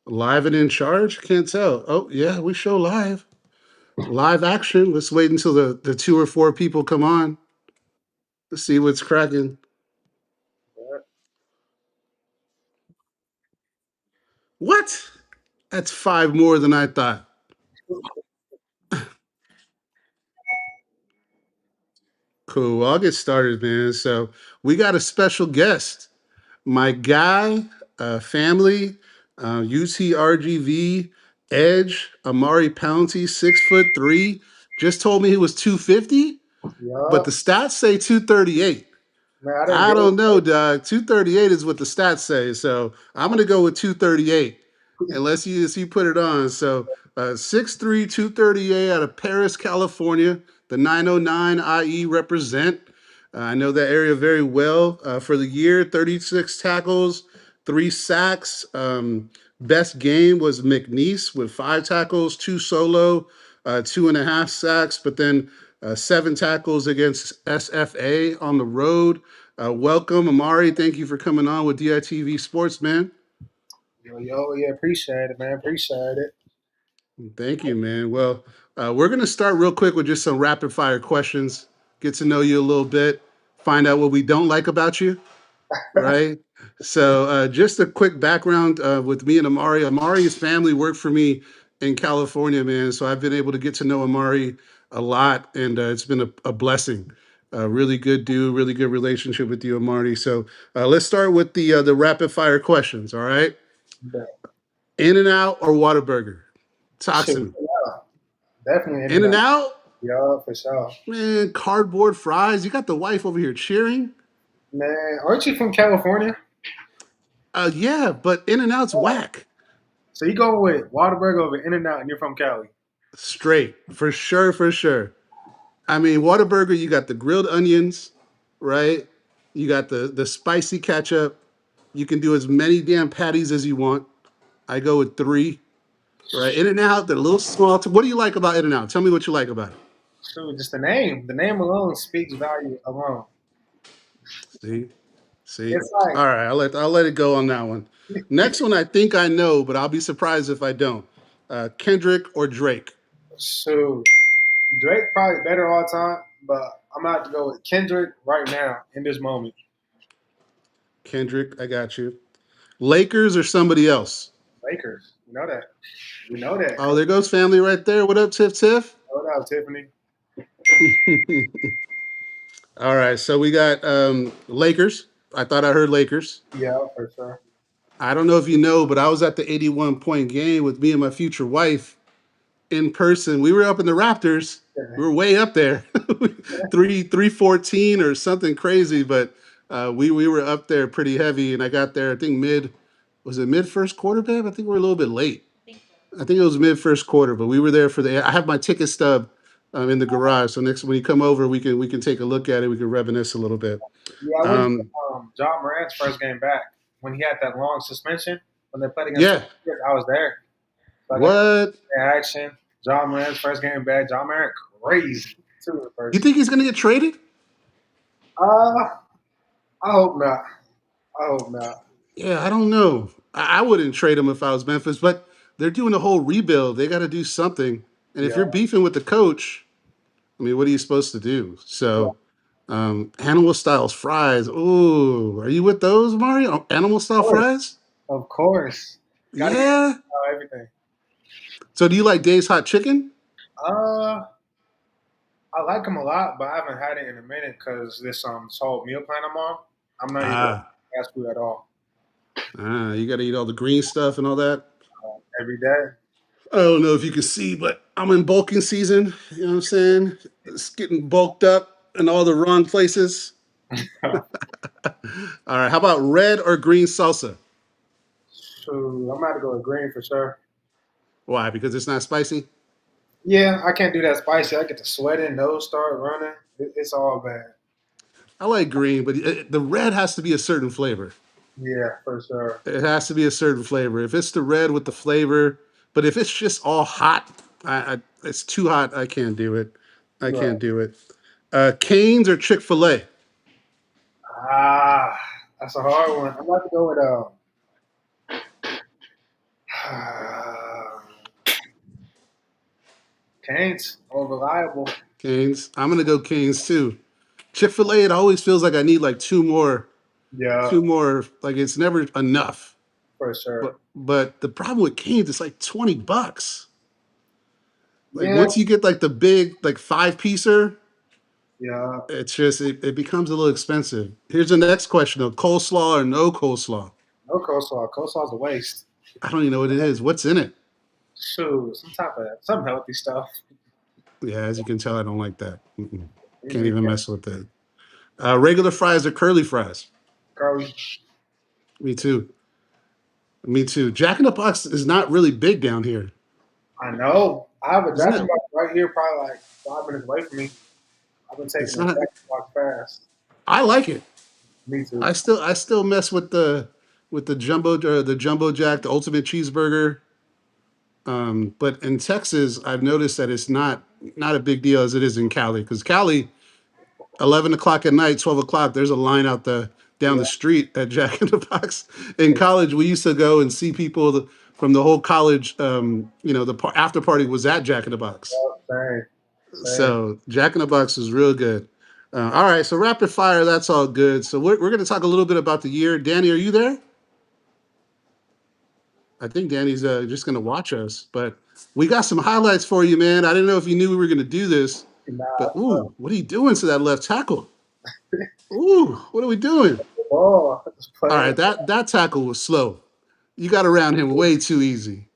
Live and in charge? Can't tell. Oh, yeah, we show live. Live action. Let's wait until the two or four people come on. Let's see what's cracking. What? That's five more than I thought. Cool. Well, I'll get started, man. So we got a special guest. My guy, family, UTRGV, Edge, Amari Pouncey, 6'3", just told me he was 250, but Yup. the stats say 238. Man, I didn't I get don't know, Doug. 238 is what the stats say, so I'm gonna go with 238 unless you put it on. So 6'3", 238 out of Paris, California. The 909 IE represent. I know that area very well. For the year, 36 tackles, 3 sacks. Best game was McNeese with 5 tackles, 2 solo, 2.5 sacks, but then 7 tackles against SFA on the road. Welcome, Amari. Thank you for coming on with DITV Sports, man. yo, yeah, appreciate it, man. Appreciate it. Thank you, man. Well, we're going to start real quick with just some rapid fire questions, get to know you a little bit, find out what we don't like about you, right? So, just a quick background with me and Amari. Amari's family worked for me in California, man. So I've been able to get to know Amari a lot, and it's been a blessing. Really good dude, really good relationship with you, Amari. So let's start with the rapid fire questions. All right, But In and Out or Whataburger? Talk shit, to me. yeah, definitely in In and and out. Out, Yeah, for sure. man. Cardboard fries. You got the wife over here cheering. Man, aren't you from California? Yeah, but In and Out's whack. So you going with Whataburger over In and Out, and you're from Cali? Straight for sure, for sure. I mean, Whataburger, you got the grilled onions, right? You got the spicy ketchup. You can do as many damn patties as you want. I go with 3, right? In and Out, they're a little small. What do you like about In and Out? Tell me what you like about it. Shoot, just the name. The name alone speaks value alone. See, see. It's like, All right, I'll let it go on that one. Next one, I think I know, but I'll be surprised if I don't. Kendrick or Drake? shoot, Drake probably better all time, but I'm gonna have to go with Kendrick right now in this moment. Kendrick, I got you. Lakers or somebody else? Lakers, you know that. We know that. Oh, there goes family right there. What up, Tiff Tiff? No doubt, Tiffany. All right, so we got Lakers. I thought I heard Lakers. Yeah, for sure. I don't know if you know, but I was at the 81-point game with me and my future wife in person. We were up in the Raptors. We were way up there, 314 or something crazy, but we were up there pretty heavy. And I got there, I think mid first quarter, babe? I think we were a little bit late. I think it was mid first quarter, but we were there for the. I have my ticket stub in the garage, so next when you come over, we can take a look at it. We can reminisce a little bit. Yeah, I went to Um, John Morant's first game back when he had that long suspension when they played against the yeah. Lakers. I was there. So I got What? the action. John Morant's first game back. John Morant crazy too in You person. think he's gonna get traded? Uh, I hope not. I hope not. Yeah, I don't know. I wouldn't trade him if I was Memphis, but they're doing a whole rebuild. They got to do something. And if Yeah, you're beefing with the coach, I mean, what are you supposed to do? yeah. So, animal styles fries. Ooh, are you with those, Mario? Animal Of style course, fries? of course. Got to be Yeah. everything. So, do you like Dave's hot chicken? Uh, I like them a lot, but I haven't had it in a minute because this whole meal plan I'm on. I'm not eating Ah, fast food at all you got to eat all the green stuff and all that. every day. I don't know if you can see, but I'm in bulking season. You know what I'm saying? It's getting bulked up in all the wrong places. All right. How about red or green salsa? So I'm about to go with green for sure. Why? Because it's not spicy? Yeah, I can't do that spicy. I get to sweating, nose start running. It's all bad. I like green, but the red has to be a certain flavor. Yeah, for sure. It has to be a certain flavor. If it's the red with the flavor, but if it's just all hot, it's too hot. I can't do it. I Right. can't do it. Canes or Chick-fil-A? Ah, that's a hard one. I'm about to go with Canes, all reliable. Canes. I'm gonna go Canes too. Chick-fil-A, it always feels like I need like Yeah, two more. Like it's never enough. for sure. But the problem with Canes, it's like $20. Like Yeah, once you get like the big like five piecer, yeah. it's just it becomes a little expensive. Here's the next question of coleslaw or no coleslaw. No coleslaw. Coleslaw's a waste. I don't even know what it is. What's in it? Shoot, some healthy stuff. Yeah, as you can tell, I don't like that. Mm-mm. Me Can't neither. even mess with it. Regular fries or curly fries? Curly. Me too. Me too. Jack in the Box is not really big down here, I know. I have a isn't Jack in the it? Box right here, probably like 5 minutes away from me. I've been taking It's the not. Jack in the Box fast. I like it. Me too. I still mess with the jumbo jack, the ultimate cheeseburger. But in Texas, I've noticed that it's not a big deal as it is in Cali. Because Cali, 11 o'clock at night, 12 o'clock, there's a line out the down Yeah, the street at Jack in the Box. In college, we used to go and see people from the whole college. The after party was at Jack in the Box. same, same. So Jack in the Box is real good. All right, so rapid fire, that's all good. So we're going to talk a little bit about the year. Danny, are you there? I think Danny's just going to watch us, but we got some highlights for you, man. I didn't know if you knew we were going to do this, Nah, but ooh, what are you doing to that left tackle? Ooh, what are we doing? oh, just All playing right, that tackle was slow. You got around him way too easy.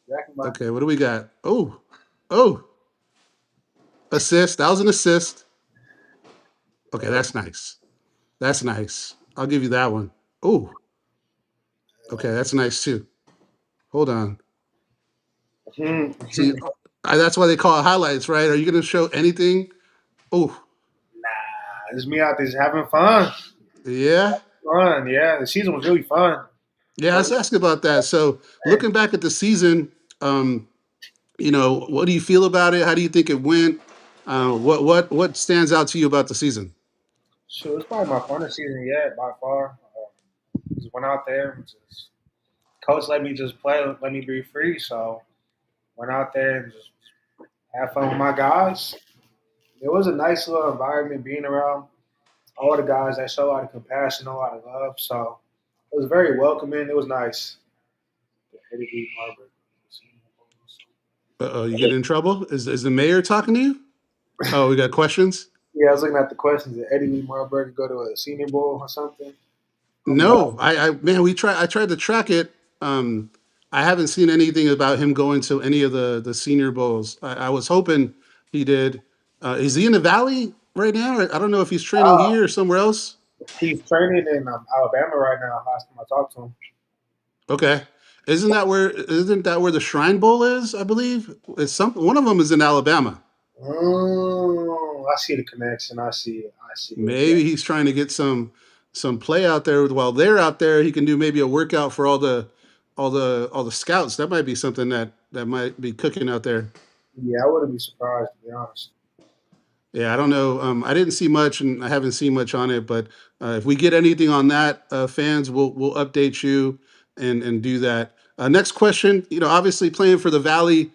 Jack in the Box. Okay, what do we got? Oh, assist. That was an assist. Okay, that's nice. That's nice. I'll give you that one. Oh, okay, that's nice too. Hold on. Mhm. See, that's why they call it highlights, right? Are you going to show anything? Oh, Nah, it's me out there just having fun. yeah. Fun, yeah. The season was really fun. Yeah, But let's ask about that. So, looking back at the season, um, what do you feel about it? How do you think it went? What stands out to you about the season? shoot, it's probably my funnest season yet by far. Just went out there and just coach let me just play, let me be free. So went out there and just had fun with my guys. It was a nice little environment being around all the guys that show a lot of compassion, a lot of love. So it was very welcoming. It was nice. Eddie B. Marbury. You get in trouble? Is the mayor talking to you? Oh, we got questions. Yeah, I was looking at the questions. Did Eddie B. Marbury go to a Senior Bowl or something? No, man, I tried to track it. Um, I haven't seen anything about him going to any of the senior bowls. I was hoping he did. Is he in the Valley right now? I don't know if he's training Uh, here or somewhere else. he's training in Alabama right now. Last time I talked to him. Okay, isn't that where the Shrine Bowl is? I believe it's some one of them is in Alabama. I see the connection. I see it. I see it. Yeah, Maybe he's trying to get some play out there while they're out there. He can do maybe a workout for all the scouts. That might be something that might be cooking out there. yeah. I wouldn't be surprised to be honest. Yeah, I don't know. I didn't see much, and I haven't seen much on it. But if we get anything on that, fans, we'll update you and do that. Next question. Obviously playing for the Valley,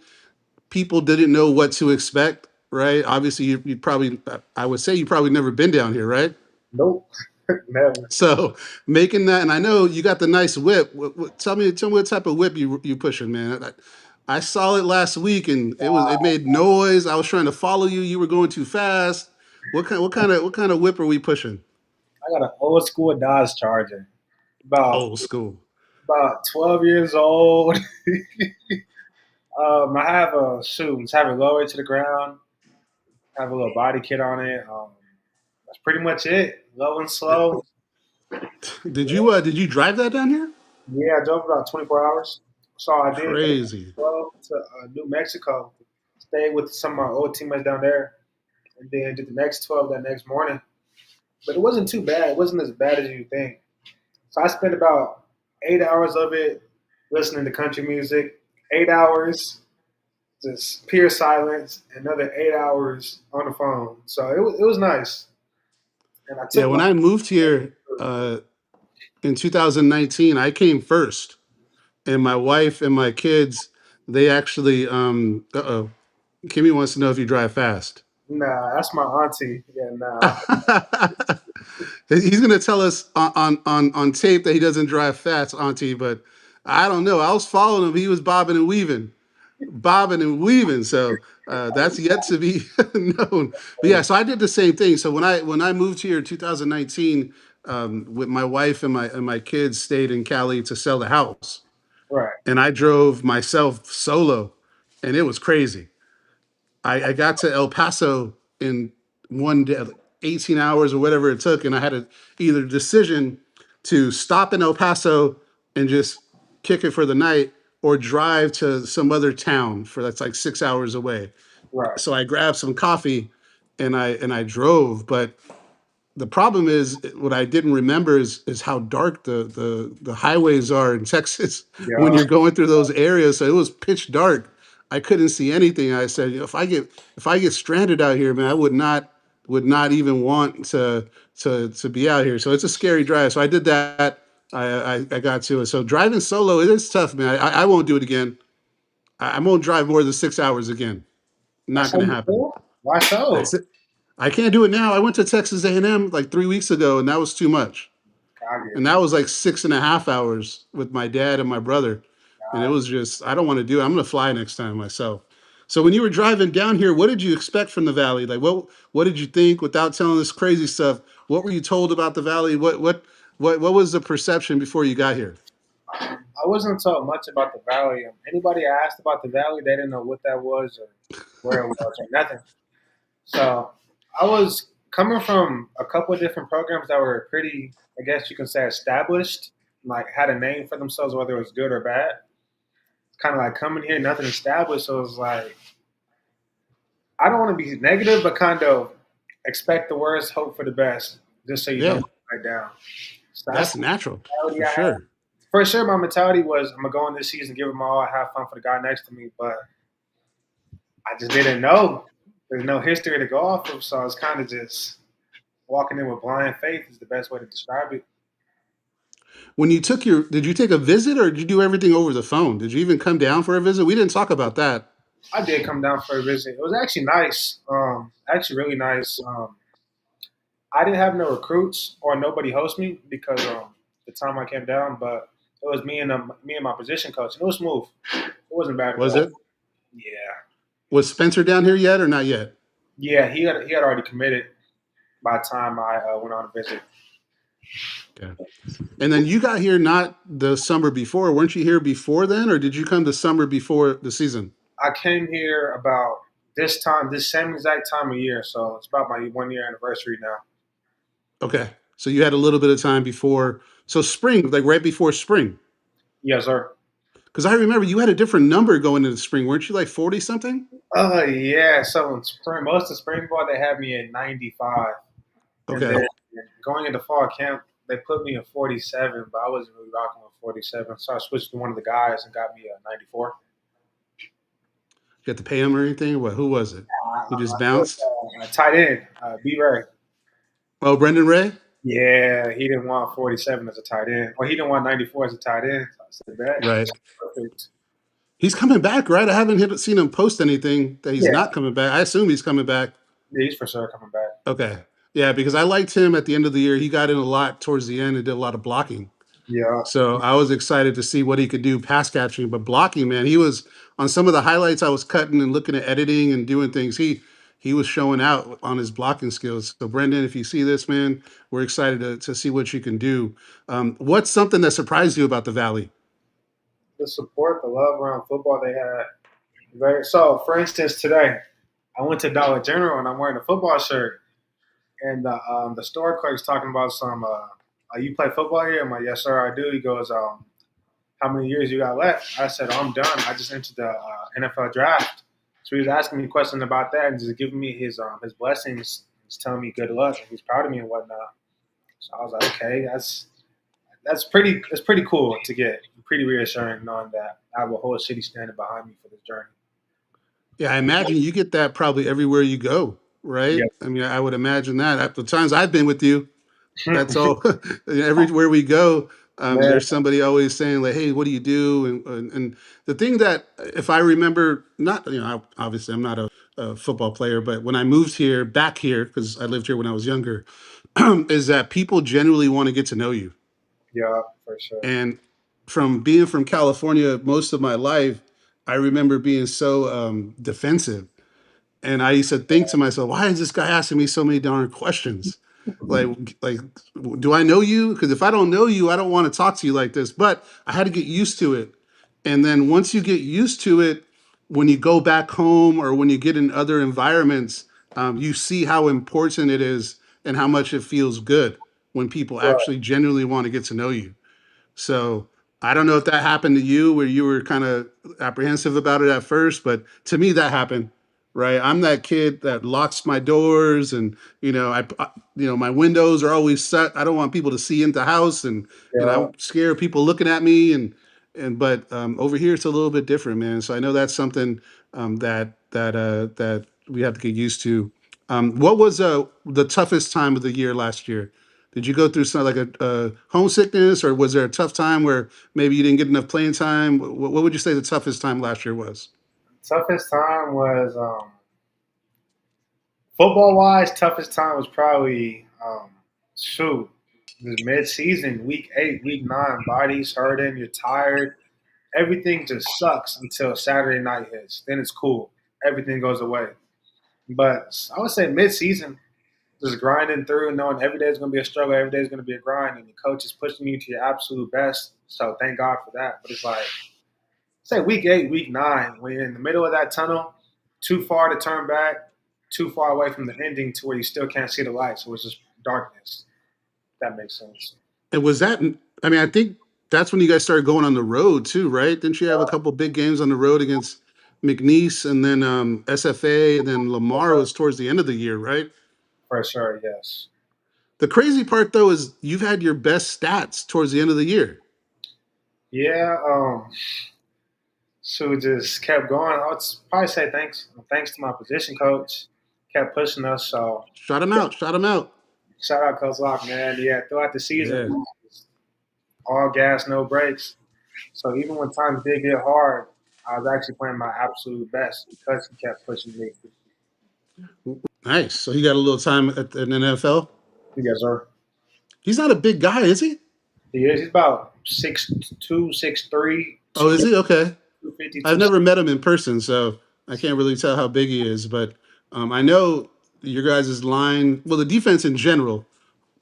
people didn't know what to expect, right? Obviously, you probably, I would say, you probably never been down here, right? Nope, never. So making that, and I know you got the nice whip. Tell me what type of whip you pushing, man. I saw it last week, and it made noise. I was trying to follow you. You were going too fast. What kind of whip are we pushing? I got an old school Dodge Charger. About Old school. about 12 years old. I have a shoot. Just have it lower to the ground. Have a little body kit on it. That's pretty much it. Low and slow. Did you drive that down here? Yeah, I drove about 24 hours. So I did Crazy. 12 to New Mexico. Stayed with some of my old teammates down there, and then did the next 12 that next morning. But it wasn't too bad. It wasn't as bad as you think. So I spent about 8 hours of it listening to country music. 8 hours just pure silence. Another 8 hours on the phone. So it was nice. And I Yeah, took when my I moved here in 2019, I came first, and my wife and my kids, they actually, uh oh. Kimmy wants to know if you drive fast. Nah, that's my auntie. Yeah, nah. He's gonna tell us on tape that he doesn't drive fast, Auntie. But I don't know. I was following him. He was bobbing and weaving, bobbing and weaving. So that's yet to be known. But yeah, so I did the same thing. So when I moved here in 2019, with my wife and my kids stayed in Cali to sell the house, Right, and I drove myself solo, and it was crazy. I got to El Paso in one day, like 18 hours or whatever it took, and I had a either decision to stop in El Paso and just kick it for the night, or drive to some other town for that's like 6 hours away. right. So I grabbed some coffee and I drove, but the problem is what I didn't remember is how dark the highways are in Texas when Yeah, you're going through those areas. So it was pitch dark. I couldn't see anything. I said, if I get stranded out here, man, I would not even want to be out here. So it's a scary drive. So I did that. I got to it. So driving solo, it is tough, man. I won't do it again. I won't drive more than 6 hours again. that's Not how gonna you happen. feel. Why so? That's it. I can't do it now. I went to Texas A&M like 3 weeks ago, and that was too much. I get And you. that was like 6.5 hours with my dad and my brother, and it God. was just I don't want to do it. I'm gonna fly next time myself. So when you were driving down here, what did you expect from the valley? Like what did you think without telling us crazy stuff? What were you told about the valley? What was the perception before you got here? I wasn't told much about the valley. Anybody I asked about the valley, they didn't know what that was or where it was or nothing. So I was coming from a couple of different programs that were pretty, I guess you can say, established, like had a name for themselves, whether it was good or bad. It's kind of like coming here, nothing established. So it was like, I don't want to be negative, but kind of expect the worst, hope for the best, just so you Yeah, don't write down. So that's that's the natural mentality for I had. sure. For sure, my mentality was I'm gonna go in this season, give it my all, have fun for the guy next to me. But I just didn't know. There's no history to go off of, so I was kind of just walking in with blind faith is the best way to describe it. When you took your, did you take a visit or did you do everything over the phone? Did you even come down for a visit? We didn't talk about that. I did come down for a visit. It was actually nice. Actually really nice. I didn't have no recruits or nobody host me because the time I came down, but it was me and my position coach, and it was smooth. It wasn't bad at Was all. it? Yeah, Was Spencer down here yet or not yet? yeah. He had already committed by the time I went on a visit. Okay. And then you got here not the summer before. Weren't you here before then, or did you come the summer before the season? I came here about this time, this same exact time of year, so it's about my 1 year anniversary now. Okay. So you had a little bit of time before. So spring, like right before spring. Yes, sir. Because I remember you had a different number going into spring. Weren't you like 40 something? Yeah. So in spring, most of spring ball they had me at 95, and Okay. then going into fall camp they put me at 47, but I wasn't really rocking with 47, so I switched to one of the guys and got me a 94. You had to pay him or anything? What? Who was it? He just bounced? Tight end, B Ray. Oh, Brendan Ray? Yeah, he didn't want 47 as a tight end, or he didn't want 94 as a tight end. So I said that Right. perfect. He's coming back, right? I haven't seen him post anything that he's Yeah, not coming back. I assume he's coming back. yeah, he's for sure coming back. Okay. Yeah, because I liked him at the end of the year. He got in a lot towards the end and did a lot of blocking. Yeah, So I was excited to see what he could do pass catching, but blocking, man, he was on some of the highlights I was cutting and looking at editing and doing things. He was showing out on his blocking skills. So Brendan, if you see this, man, we're excited to see what you can do. What's something that surprised you about the Valley? the support, the love around football they had. Very so. For instance, today I went to Dollar General and I'm wearing a football shirt, and the store clerk's talking about some. You play football here? I'm like, yes, sir, I do. He goes, how many years you got left? I said, oh, I'm done. I just entered the NFL draft. So he was asking me questions about that and just giving me his blessings. He's telling me good luck and he's proud of me and whatnot. So I was like, okay, that's pretty cool to get. Pretty reassuring knowing that I have a whole city standing behind me for this journey. Yeah, I imagine you get that probably everywhere you go, right? Yep. I mean, I would imagine that. At the times I've been with you, that's all. Everywhere we go, Man, There's somebody always saying like, "Hey, what do you do?" And the thing that, if I remember, not obviously I'm not a football player, but when I moved here, back here, because I lived here when I was younger, is that people genuinely want to get to know you. yeah, for sure. And from being from California most of my life, I remember being so defensive. And I used to think to myself, why is this guy asking me so many darn questions? Like, do I know you? Because if I don't know you, I don't want to talk to you like this. But I had to get used to it. And then once you get used to it, when you go back home or when you get in other environments, you see how important it is and how much it feels good when people Right. actually genuinely want to get to know you. So I don't know if that happened to you where you were kind of apprehensive about it at first, but to me that happened. Right, I'm that kid that locks my doors, and my windows are always set. I don't want people to see into the house, and Yeah, I'm scared of people looking at me, and but over here it's a little bit different, man. So I know that's something that we have to get used to. What was the toughest time of the year last year? Did you go through some like a homesickness, or was there a tough time where maybe you didn't get enough playing time? What would you say the toughest time last year was? toughest time was football wise. Toughest time was probably shoot, this mid season, week 8, week 9. Bodies hurting, you're tired. Everything just sucks until Saturday night hits. Then it's cool. Everything goes away. But I would say mid season, just grinding through, knowing every day is going to be a struggle, every day is going to be a grind, and the coach is pushing you to your absolute best. So thank God for that. But it's like, say week 8, week 9, when you're in the middle of that tunnel, too far to turn back, too far away from the ending to where you still can't see the light. So it's just darkness. If that makes sense. And was that? I mean, I think that's when you guys started going on the road too, right? Didn't you have a couple big games on the road against McNeese and then SFA and then Lamar was towards the end of the year, right? For sure, yes. The crazy part though is you've had your best stats towards the end of the year. Yeah, so we just kept going. I would probably say thanks to my position coach, kept pushing us. So Shut him out! Shut him out! shout out Coach Lock, man. Yeah, throughout the season, Yeah. all gas, no brakes. So even when times did get hard, I was actually playing my absolute best because he kept pushing me. Nice. So he got a little time in the NFL. Yes, sir. He's not a big guy, is he? He is. He's about 6'2", 6'3", Oh, is he? Okay. 250, I've never met him in person, so I can't really tell how big he is. But I know your guys' line. Well, the defense in general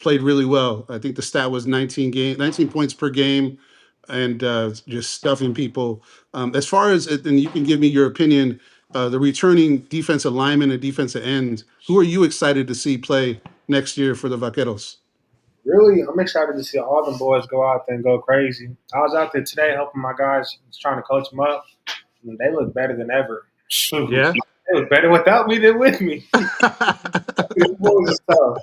played really well. I think the stat was 19 points per game, and just stuffing people. As far as and you can give me your opinion. The returning defensive lineman and defensive ends. Who are you excited to see play next year for the Vaqueros? Really, I'm excited to see all them boys go out there and go crazy. I was out there today helping my guys, trying to coach them up, and they look better than ever. Shoot, Yeah. they look better without me than with me. Them boys is tough.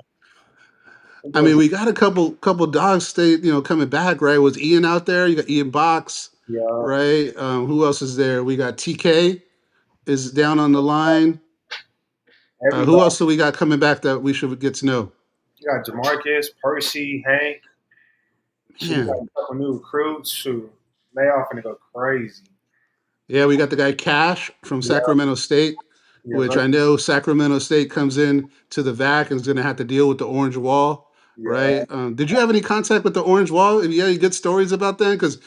Them I boys, mean, we got a couple dogs stay, coming back, right? Was Ian out there? You got Ian Box, yeah, right? Who else is there? We got TK is down on the line. Who everybody. else do we got coming back that we should get to know? You got Jamarcus, Percy, Hank. Shoot, we got Man, a couple new recruits. Shoot, they all finna go crazy. yeah, we got the guy Cash from Yeah, Sacramento State, yes, which sir. I know Sacramento State comes in to the VAC and is going to have to deal with the orange wall, Yeah, right? Did you have any contact with the orange wall? Have you had any good stories about that? Because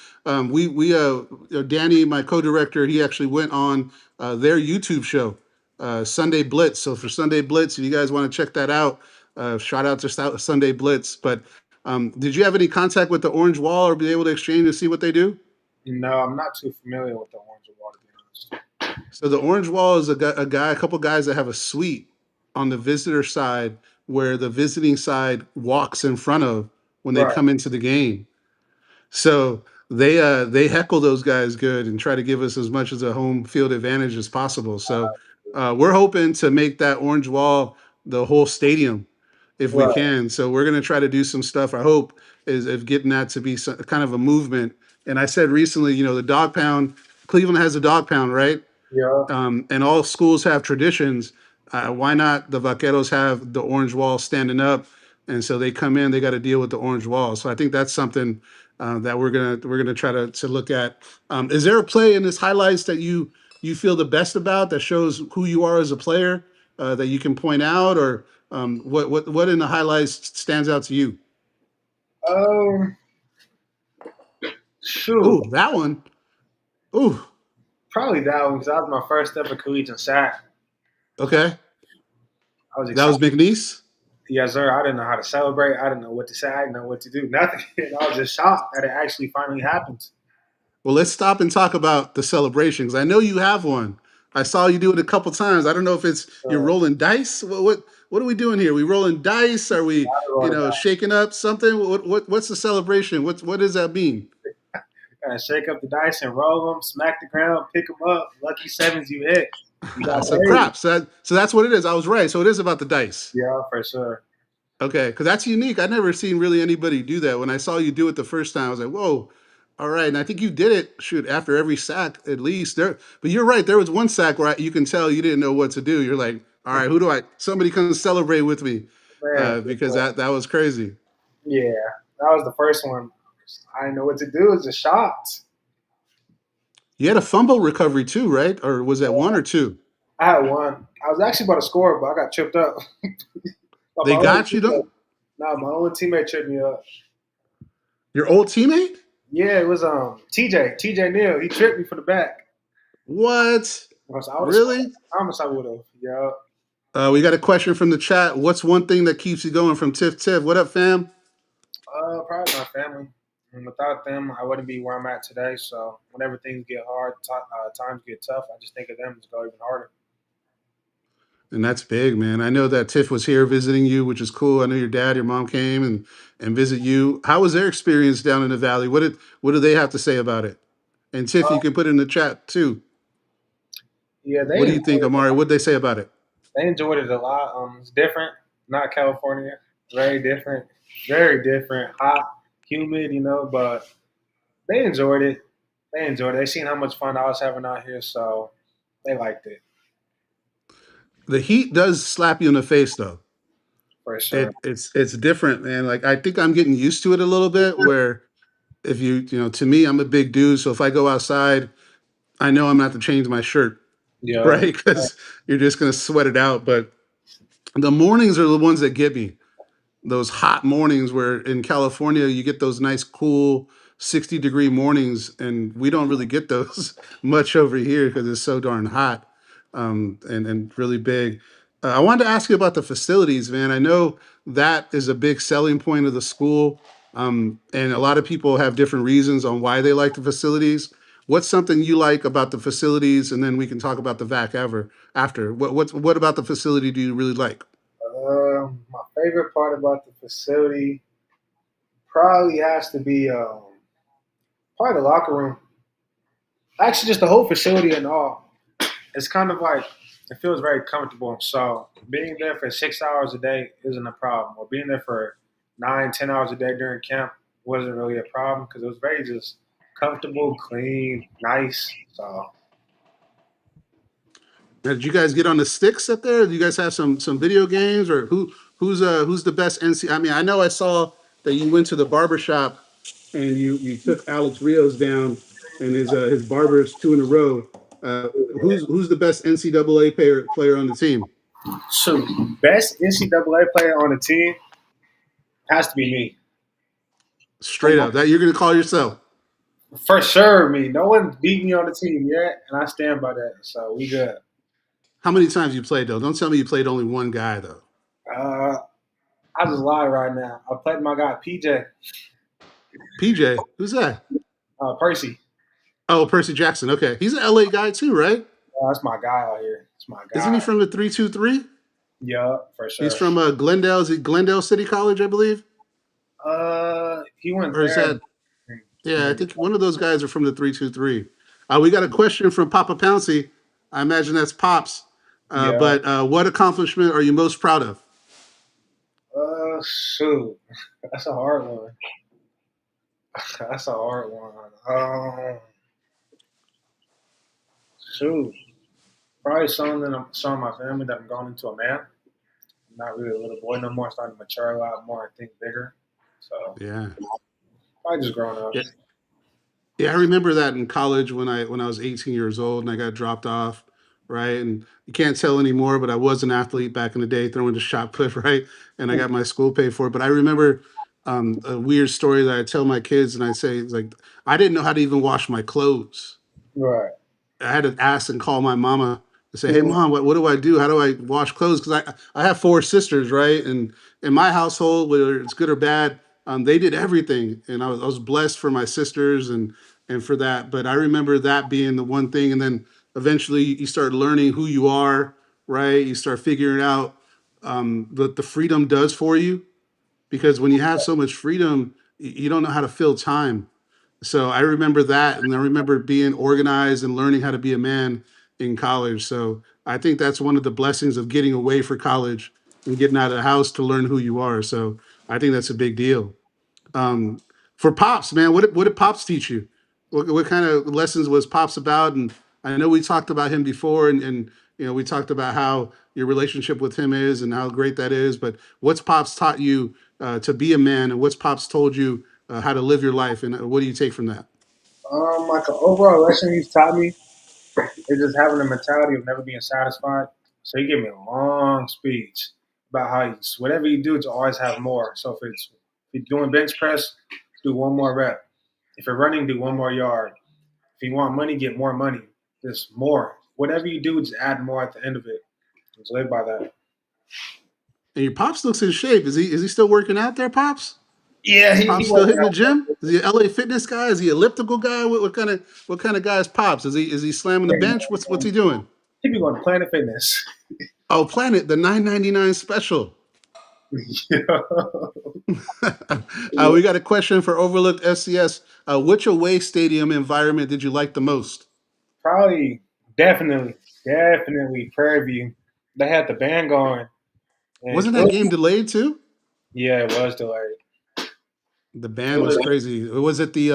Danny, my co-director, he actually went on their YouTube show, Sunday Blitz. So for Sunday Blitz, if you guys want to check that out, shout out to Sunday Blitz. But did you have any contact with the orange wall or be able to exchange and see what they do? no, I'm not too familiar with the Orange Wall to be honest. So the orange wall is a couple guys that have a suite on the visitor side where the visiting side walks in front of when they Right. come into the game. So they heckle those guys good and try to give us as much as a home field advantage as possible. So we're hoping to make that orange wall the whole stadium if we Right. can. So we're going to try to do some stuff. I hope is of getting that to be kind of a movement. And I said recently, the dog pound. Cleveland has a dog pound, right? Yeah. And all schools have traditions. Why not the Vaqueros have the orange wall standing up? And so they come in, they got to deal with the orange wall. So I think that's something that we're gonna try to look at. Is there a play in this highlights that you feel the best about that shows who you are as a player that you can point out, or what in the highlights stands out to you? Um, shoot, Ooh, that one. Ooh, probably that one because that was my first ever collegiate sack. okay, I was that excited. was McNeese. Yes, sir. I didn't know how to celebrate. I didn't know what to say. I didn't know what to do. Nothing. And I was just shocked that it actually finally happened. Well, let's stop and talk about the celebrations. I know you have one. I saw you do it a couple times. I don't know if it's you're So rolling dice. What are we doing here? We rolling dice? Are we I wrote it down. shaking up something? What's the celebration? What does that mean? Gotta shake up the dice and roll them, smack the ground, pick them up. Lucky sevens you hit. You got So paid. craps. So that's what it is. I was right. So it is about the dice. Yeah, for sure. Okay, because that's unique. I never seen really anybody do that. When I saw you do it the first time, I was like, "Whoa, all right!" And I think you did it. Shoot, after every sack, at least there. But you're right. There was one sack where you can tell you didn't know what to do. You're like, "All right, who do I? Somebody come celebrate with me," Man, because that was crazy. yeah, that was the first one. I didn't know what to do. I was just shocked. You had a fumble recovery too, right? Or was that one or two? I had one. I was actually about to score, but I got tripped up. But my They own got you. teammate, Don't nah, my own teammate tripped me up. your old teammate? Yeah, it was TJ Neal. He tripped me from the back. What? I would have. Really? I promise I would have. Yeah. We got a question from the chat. What's one thing that keeps you going from Tiff Tiff? What up, fam? Probably my family. And without them, I wouldn't be where I'm at today. So whenever things get hard, times get tough, I just think of them to go even harder. And that's big, man. I know that Tiff was here visiting you, which is cool. I know your dad, your mom came and visit you. How was their experience down in the valley? What do they have to say about it? And Tiff, you Uh, can put in the chat too. yeah, What do you think, Amari? What'd they say about it? they enjoyed it a lot. It's different, not California. Very different, very different. Hot, humid, but they enjoyed it. They enjoyed it. They seen how much fun I was having out here, so they liked it The heat does slap you in the face, though. for sure. It's different, man. Like I think I'm getting used to it a little bit. Where if to me, I'm a big dude, so if I go outside, I know I'm not to change my shirt, Yeah, right? Because you're just gonna sweat it out. But the mornings are the ones that get me. Those hot mornings where in California you get those nice cool 60-degree mornings, and we don't really get those much over here because it's so darn hot and really big. I wanted to ask you about the facilities, man. I know that is a big selling point of the school, and a lot of people have different reasons on why they like the facilities. What's something you like about the facilities, and then we can talk about the VAC ever after. What about the facility do you really like? my favorite part about the facility probably has to be probably the locker room. Actually, just the whole facility and all. It's kind of like it feels very comfortable. So being there for 6 hours a day isn't a problem, or being there for 9, 10 hours a day during camp wasn't really a problem because it was very just comfortable, clean, nice. So Did you guys get on the sticks up there? Do you guys have some video games, or who's the best NC? I mean, I know I saw that you went to the barber shop and you took Alex Rios down and his barbers two in a row. Who's the best NCAA player on the team? so best NCAA player on the team has to be me. Straight up, that you're gonna call yourself. For sure, me. No one beat me on the team yet, and I stand by that. So we good. How many times you played though? Don't tell me you played only one guy though. Uh, I just lie right now. I played my guy PJ PJ, who's that? Percy. Oh, Percy Jackson. Okay, he's an LA guy too, right? That's my guy out here. It's my Isn't he guy. from the 323? Yeah, for He's sure. from Glendale. Is he Glendale City College, I believe? He went Or is there. that? Yeah, I think one of those guys are from the 323. We got a question from Papa Pouncy. I imagine that's Pops. Yeah. But what accomplishment are you most proud of? Shoot, that's a hard one. That's a hard one. Shoot, probably showing that I'm showing my family that I'm going into a man. I'm not really a little boy no more. Starting to mature a lot more. I think bigger. So Yeah. I just growing up. Yeah, yeah, I remember that in college when I was 18 years old and I got dropped off, right? And you can't tell anymore, but I was an athlete back in the day, throwing the shot put, right? And I got my school paid for. But I remember a weird story that I tell my kids, and I say, it's like, I didn't know how to even wash my clothes. Right. I had to ask and call my mama to say, "Hey, Mhm. mom, what do I do? How do I wash clothes?" Because I have four sisters, right? And in my household, whether it's good or bad, they did everything, and I was blessed for my sisters and for that. But I remember that being the one thing, and then eventually you start learning who you are, right? You start figuring out what the freedom does for you, because when you have so much freedom, you don't know how to fill time. So I remember that, and I remember being organized and learning how to be a man in college. So I think that's one of the blessings of getting away for college and getting out of the house to learn who you are. So I think that's a big deal. Um, for Pops, man, what did Pops teach you? What kind of lessons was Pops about? And I know we talked about him before, and we talked about how your relationship with him is and how great that is. But what's Pops taught you to be a man, and what's Pops told you how to live your life, and what do you take from that? Like an overall lesson he's taught me is just having the mentality of never being satisfied. So he gave me a long speech about how whatever you do to always have more. So if you're doing bench press, do one more rep. If you're running, do one more yard. If you want money, get more money. Just more. Whatever you do, just add more at the end of it. Just live by that. And your Pops looks in shape. Is he still working out there, Pops? Yeah, he Pops still working hitting the out. gym? Is he an LA fitness guy? Is he elliptical guy? What kind of guy is Pops? Is he slamming the Yeah, bench? What's he doing? he be going to Planet Fitness. Oh, Planet, the 9.99 special. We got a question for Overlooked SCS. Which away stadium environment did you like the most? Probably, definitely Prairie View. They had the band going, and Wasn't that game delayed too? yeah, it was delayed. The It band was was, crazy. Was it the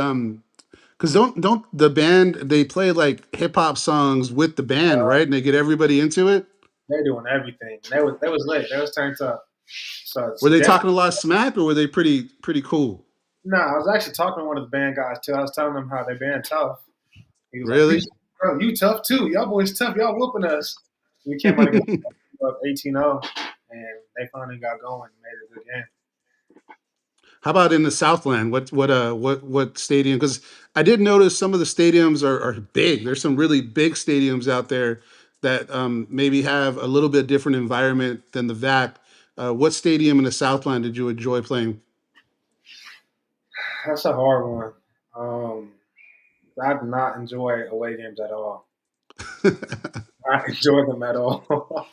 Because don't the band, they play like hip hop songs with the band, right? And they get everybody into it. they're doing everything. They was lit. They was turned up. So it's Were they definitely talking a lot of smack, or were they pretty cool? no. I was actually talking to one of the band guys too. I was telling him how they band tough. He was like, "You, Really? bro, you tough too. Y'all boys tough. Y'all whooping us." We came out against up 18-0, and they finally got going and made it a good game. How about in the Southland? What stadium? Because I did notice some of the stadiums are big. There's some really big stadiums out there that maybe have a little bit different environment than the VAC. What stadium in the Southland did you enjoy playing? That's a hard one. I do not enjoy away games at all. I enjoy them at all.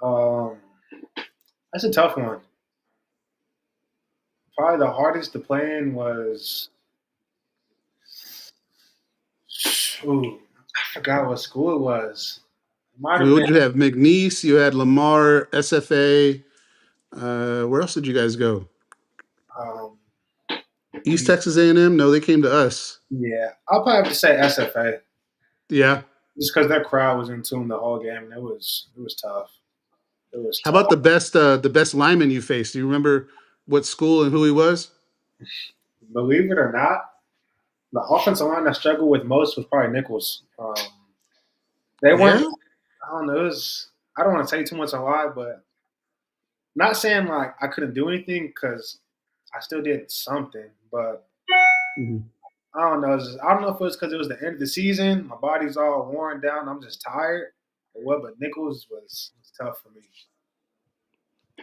um, that's a tough one. Probably the hardest to play in was, ooh, I forgot what school it was. It might have Would been you have McNeese? You had Lamar, SFA. Where else did you guys go? um, East Texas A&M? No, they came to us. yeah, I'll probably have to say SFA Yeah. just because their crowd was in tune the whole game. And it was tough. It was How tough. about the best lineman you faced? Do you remember what school and who he was? Believe it or not, the offensive line I struggled with most was probably Nichols. They weren't. Yeah. I don't know. It was, I don't want to say too much a lot, but not saying like I couldn't do anything because I still did something. But Mhm. I don't know. I don't know if it was because it was the end of the season. My body's all worn down. I'm just tired or what. But Nichols was tough for me.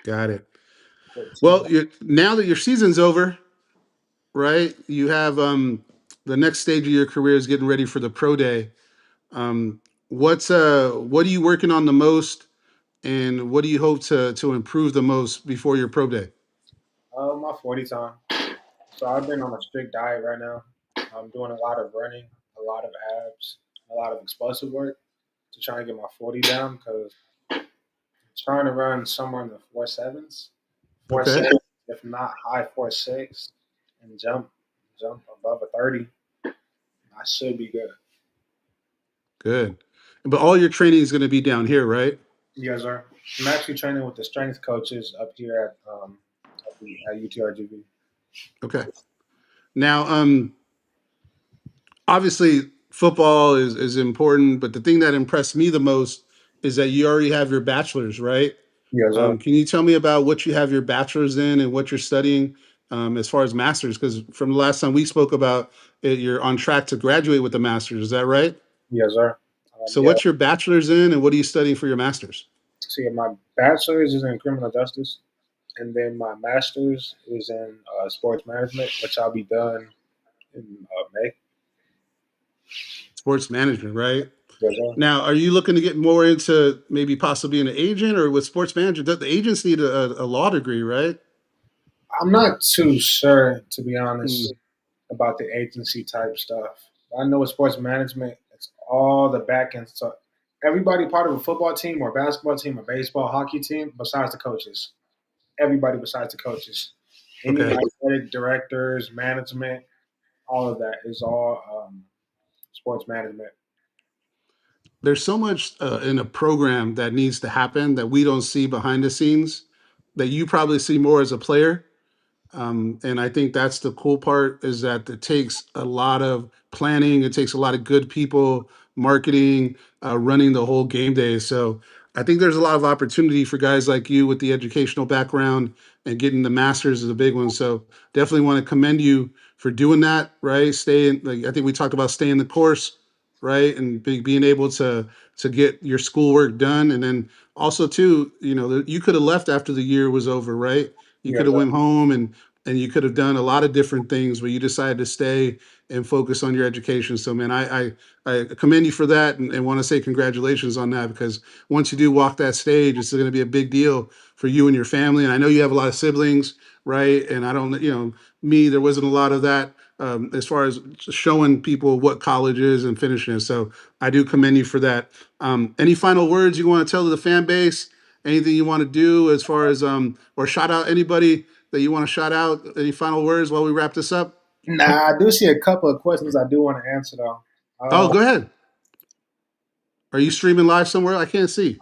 Got it. But Well, now that your season's over, right? You have the next stage of your career is getting ready for the pro day. What are you working on the most, and what do you hope to improve the most before your pro day? my 40 time. So I've been on a strict diet right now. I'm doing a lot of running, a lot of abs, a lot of explosive work to try and get my 40 down because I'm trying to run somewhere in the 4.7s, four Okay, six, if not high 4.6, and jump above a 30. I should be good. good. But all your training is going to be down here, right? You guys are. I'm actually training with the strength coaches up here at UTRGV. Okay. Now, obviously football is important, but the thing that impressed me the most is that you already have your bachelor's, right? Yes, sir. Can you tell me about what you have your bachelor's in and what you're studying as far as master's? Because from the last time we spoke about it, you're on track to graduate with a master's. Is that right? Yes, sir. So, Yeah. what's your bachelor's in, and what are you studying for your master's? See, my bachelor's is in criminal justice, and then my master's is in sports management, which I'll be done in May. Sports management, right? Yes, sir. Now, are you looking to get more into maybe possibly an agent or with sports management? The agents need a law degree, right? I'm not too sure, to be Mm, honest, about the agency type stuff. I know with sports management, it's all the back end stuff. Everybody part of a football team or basketball team or baseball, hockey team, besides the coaches. Everybody besides the coaches. Any okay. athletic directors, management, all of that is all sports management. There's so much in a program that needs to happen that we don't see behind the scenes that you probably see more as a player. And I think that's the cool part is that it takes a lot of planning. It takes a lot of good people, marketing, running the whole game day. So I think there's a lot of opportunity for guys like you with the educational background and getting the masters is a big one. So definitely want to commend you for doing that. Right, staying. Like I think we talked about staying the course, right, and being able to get your schoolwork done, and then also too, you could have left after the year was over, right? You Yeah, could have went home and you could have done a lot of different things, but you decided to stay and focus on your education. So, man, I commend you for that and want to say congratulations on that because once you do walk that stage, it's going to be a big deal for you and your family. And I know you have a lot of siblings, right? And I don't, me, there wasn't a lot of that as far as showing people what college is and finishing it. So I do commend you for that. Any final words you want to tell to the fan base? Anything you want to do as far as or shout out anybody that you want to shout out? Any final words while we wrap this up? nah, I do see a couple of questions I do want to answer though. Oh, Uh, go ahead. Are you streaming live somewhere? I can't see.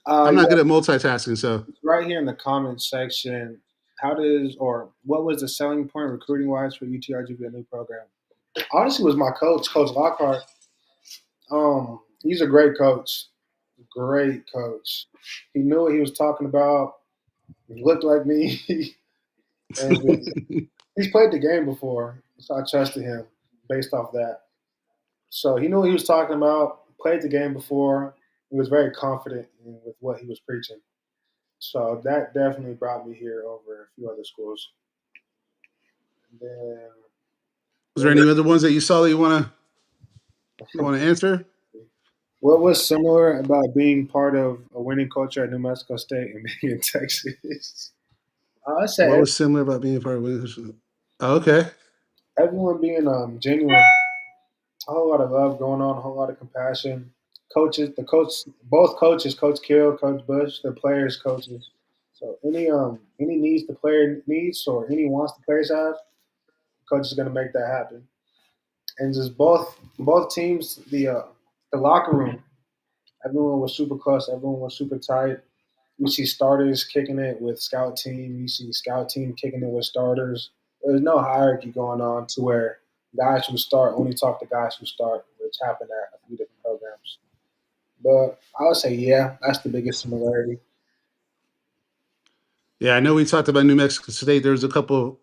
I'm not yeah, good at multitasking, so it's right here in the comments section. How does or what was the selling point recruiting wise for UTRGV, a new program? Honestly, was my coach, Coach Lockhart. He's a great coach, great coach. He knew what he was talking about. He looked like me, and he's played the game before, so I trusted him based off that. So he knew what he was talking about. Played the game before. He was very confident with what he was preaching. So that definitely brought me here over a few other schools. And then was there what any was, other ones that you saw that you want to answer? what was similar about being part of a winning culture at New Mexico State and being in Texas? I What said was similar about being a part of this? Oh, okay. everyone being genuine, a whole lot of love going on, a whole lot of compassion. Coaches, both coaches, Coach Kill, Coach Bush, the players, coaches. So any needs the player needs or any wants the players have, coach is going to make that happen. And just both teams, the locker room, everyone was super close, everyone was super tight. You see starters kicking it with scout team. You see scout team kicking it with starters. There's no hierarchy going on to where guys who start only talk to guys who start, which happened at a few different programs. But I would say, yeah, that's the biggest similarity. Yeah, I know we talked about New Mexico State. There was a couple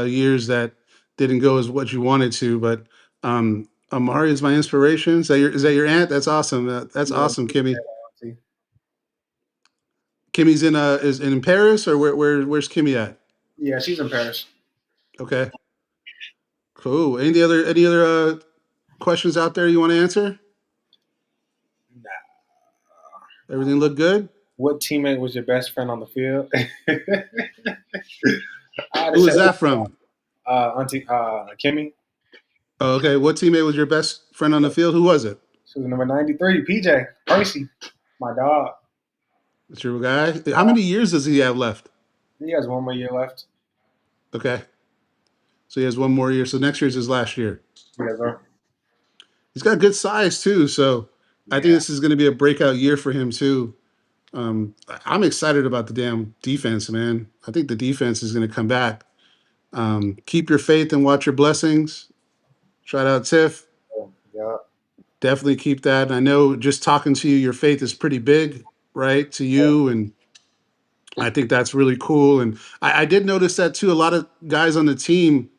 years that didn't go as what you wanted to, but Amari is my inspiration. Is that your aunt? That's awesome. That's Yeah, awesome, Kimmy. Kimmy's is in Paris or where's Kimmy at? yeah, she's in Paris. Okay, cool. Any other questions out there you want to answer? Nah. Everything look good? What teammate was your best friend on the field? I had to Who say, is that from? Auntie Kimmy. Oh, okay. What teammate was your best friend on the field? Who was it? She was number 93, PJ Percy, my dog. That's your guy. How many years does he have left? He has one more year left. Okay, so he has one more year. So next year's his last year. Yes, sir. He's got good size too, so I think Yeah. this is going to be a breakout year for him too. I'm excited about the damn defense, man. I think the defense is going to come back. Keep your faith and watch your blessings. Shout out Tiff. Yeah, Definitely keep that. I know just talking to you, your faith is pretty big, right, to you, and I think that's really cool. And I did notice that too. A lot of guys on the team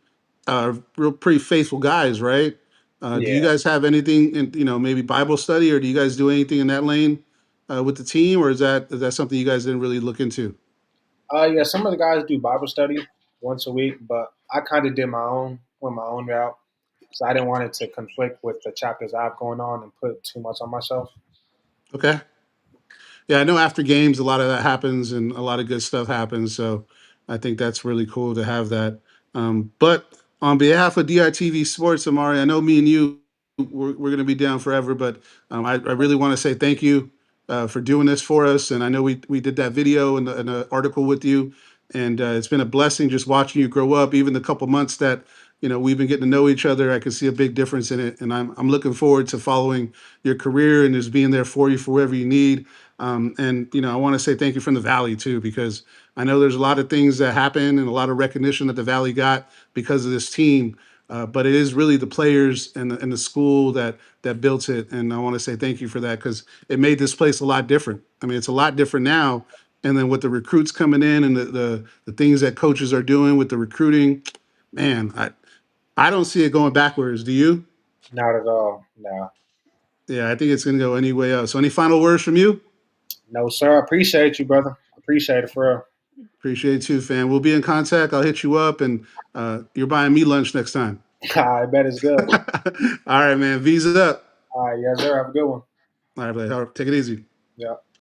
are real pretty faithful guys, right? Do you yeah. guys have anything in, maybe Bible study, or do you guys do anything in that lane with the team, or is that something you guys didn't really look into? Yeah. Some of the guys do Bible study once a week, but I kind of did my own with my own route, so I didn't want it to conflict with the chapters I have going on and put too much on myself. Okay. Yeah, I know after games, a lot of that happens and a lot of good stuff happens. So I think that's really cool to have that. But on behalf of DITV Sports, Amari, I know me and you, we're going to be down forever, but I really want to say thank you for doing this for us. And I know we did that video and the article with you. And it's been a blessing just watching you grow up. Even the couple months that we've been getting to know each other, I can see a big difference in it. And I'm looking forward to following your career and just being there for you for wherever you need. And I want to say thank you from the Valley too, because I know there's a lot of things that happen and a lot of recognition that the Valley got because of this team. But it is really the players and the school that built it, and I want to say thank you for that because it made this place a lot different. I mean, it's a lot different now, and then with the recruits coming in and the things that coaches are doing with the recruiting, man, I don't see it going backwards. Do you? Not at all. No, Yeah, I think it's going to go any way up. So, any final words from you? no, sir. I appreciate you, brother. Appreciate it for real. Appreciate you, fam. We'll be in contact. I'll hit you up, and you're buying me lunch next time. I bet it's good. All right, man. Visa up. All right, yes, sir. Have a good one. All right, take it easy. Yeah.